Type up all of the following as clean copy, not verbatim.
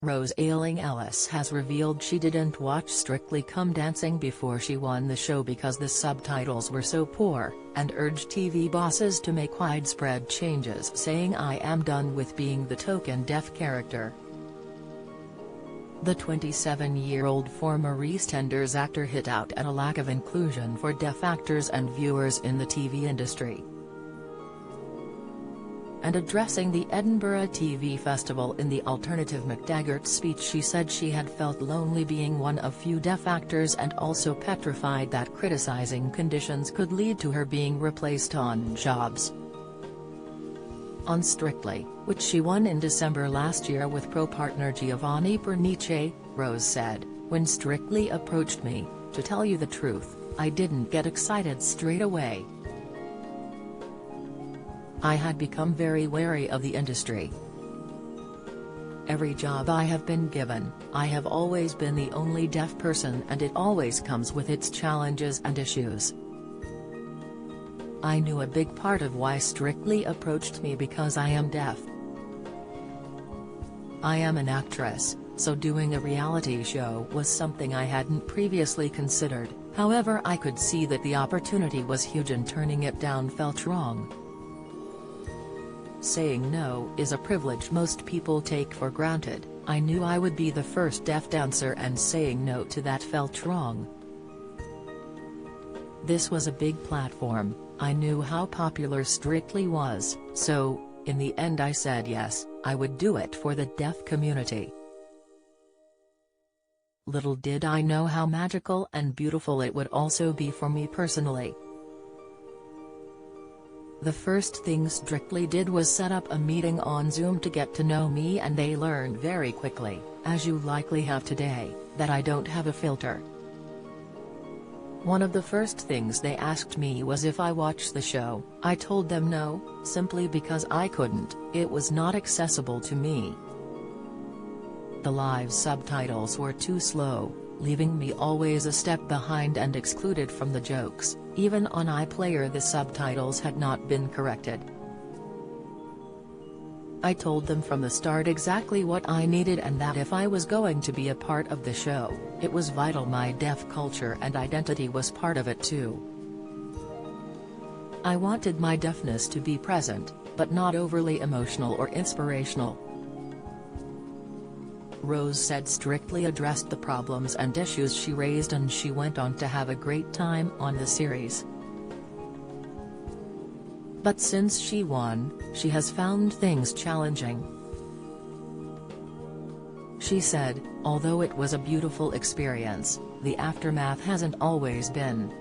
Rose Ayling Ellis has revealed she didn't watch Strictly Come Dancing before she won the show because the subtitles were so poor, and urged TV bosses to make widespread changes, saying, "I am done with being the token deaf character." The 27-year-old former EastEnders actor hit out at a lack of inclusion for deaf actors and viewers in the TV industry. And addressing the Edinburgh TV Festival in the alternative McTaggart speech, she said she had felt lonely being one of few deaf actors, and also petrified that criticizing conditions could lead to her being replaced on jobs. On Strictly, which she won in December last year with pro-partner Giovanni Pernice, Rose said, "When Strictly approached me, to tell you the truth, I didn't get excited straight away. I had become very wary of the industry. Every job I have been given, I have always been the only deaf person, and it always comes with its challenges and issues. I knew a big part of why Strictly approached me because I am deaf. I am an actress, so doing a reality show was something I hadn't previously considered. However, I could see that the opportunity was huge and turning it down felt wrong. Saying no is a privilege most people take for granted. I knew I would be the first deaf dancer, and saying no to that felt wrong. This was a big platform, I knew how popular Strictly was, so, in the end I said yes, I would do it for the deaf community. Little did I know how magical and beautiful it would also be for me personally. The first thing Strictly did was set up a meeting on Zoom to get to know me, and they learned very quickly, as you likely have today, that I don't have a filter. One of the first things they asked me was if I watched the show. I told them no, simply because I couldn't, it was not accessible to me. The live subtitles were too slow, leaving me always a step behind and excluded from the jokes. Even on iPlayer the subtitles had not been corrected. I told them from the start exactly what I needed, and that if I was going to be a part of the show, it was vital my deaf culture and identity was part of it too. I wanted my deafness to be present, but not overly emotional or inspirational. Rose said Strictly addressed the problems and issues she raised, and she went on to have a great time on the series. But since she won, she has found things challenging. She said, "Although it was a beautiful experience, the aftermath hasn't always been.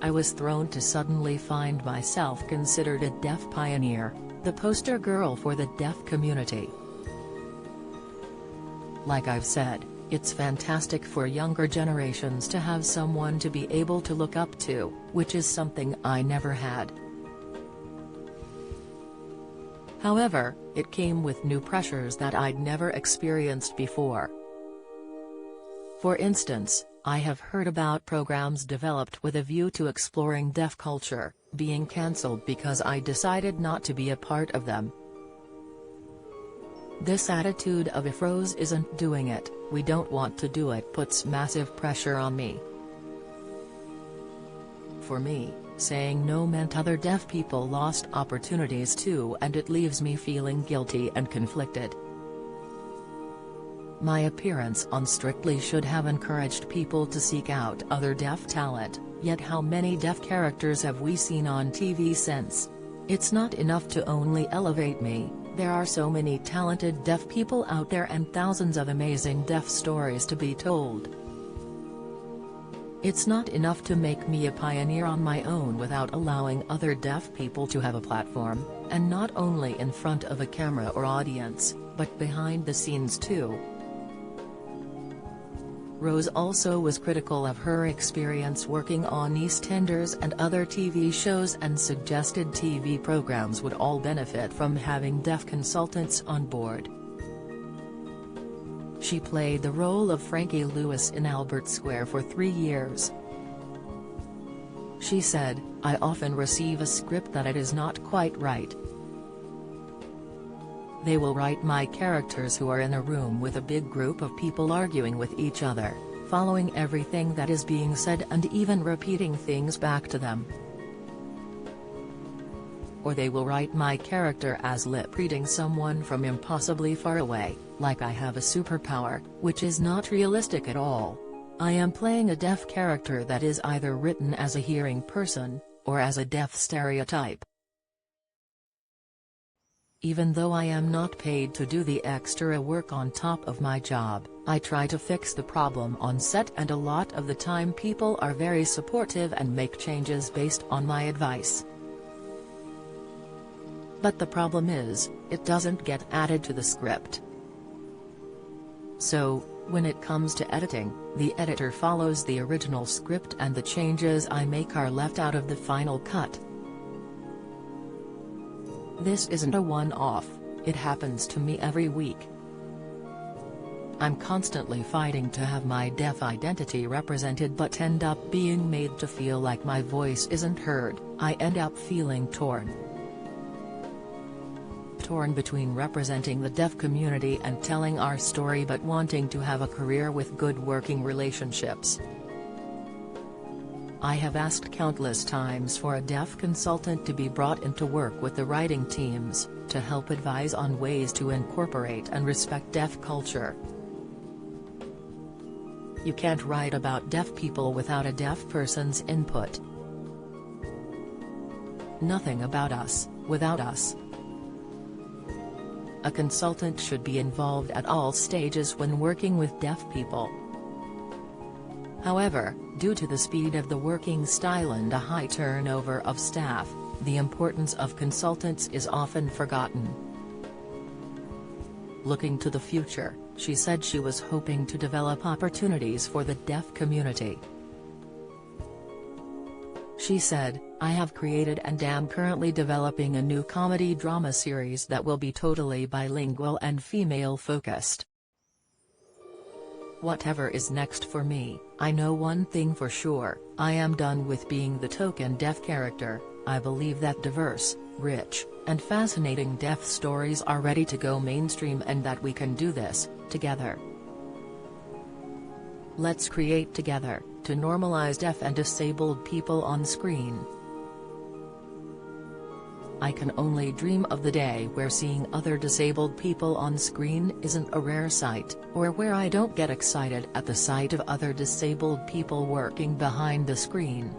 I was thrown to suddenly find myself considered a deaf pioneer, the poster girl for the deaf community. Like I've said, it's fantastic for younger generations to have someone to be able to look up to, which is something I never had. However, it came with new pressures that I'd never experienced before. For instance, I have heard about programs developed with a view to exploring deaf culture, being cancelled because I decided not to be a part of them. This attitude of if Rose isn't doing it, we don't want to do it puts massive pressure on me. For me, saying no meant other deaf people lost opportunities too, and it leaves me feeling guilty and conflicted. My appearance on Strictly should have encouraged people to seek out other deaf talent, yet how many deaf characters have we seen on TV since? It's not enough to only elevate me. There are so many talented deaf people out there and thousands of amazing deaf stories to be told. It's not enough to make me a pioneer on my own without allowing other deaf people to have a platform, and not only in front of a camera or audience, but behind the scenes too." Rose also was critical of her experience working on EastEnders and other TV shows, and suggested TV programs would all benefit from having deaf consultants on board. She played the role of Frankie Lewis in Albert Square for 3 years. She said, "I often receive a script that it is not quite right. They will write my characters who are in a room with a big group of people arguing with each other, following everything that is being said and even repeating things back to them. Or they will write my character as lip-reading someone from impossibly far away, like I have a superpower, which is not realistic at all. I am playing a deaf character that is either written as a hearing person, or as a deaf stereotype. Even though I am not paid to do the extra work on top of my job, I try to fix the problem on set, and a lot of the time people are very supportive and make changes based on my advice. But the problem is, it doesn't get added to the script. So, when it comes to editing, the editor follows the original script and the changes I make are left out of the final cut. This isn't a one-off, it happens to me every week. I'm constantly fighting to have my deaf identity represented but end up being made to feel like my voice isn't heard. I end up feeling torn between representing the deaf community and telling our story but wanting to have a career with good working relationships. I have asked countless times for a deaf consultant to be brought in to work with the writing teams, to help advise on ways to incorporate and respect deaf culture. You can't write about deaf people without a deaf person's input. Nothing about us, without us. A consultant should be involved at all stages when working with deaf people. However, due to the speed of the working style and a high turnover of staff, the importance of consultants is often forgotten. Looking to the future, she said she was hoping to develop opportunities for the deaf community. She said, "I have created and am currently developing a new comedy drama series that will be totally bilingual and female-focused. Whatever is next for me, I know one thing for sure, I am done with being the token deaf character. I believe that diverse, rich, and fascinating deaf stories are ready to go mainstream and that we can do this, together. Let's create together, to normalize deaf and disabled people on screen. I can only dream of the day where seeing other disabled people on screen isn't a rare sight, or where I don't get excited at the sight of other disabled people working behind the screen."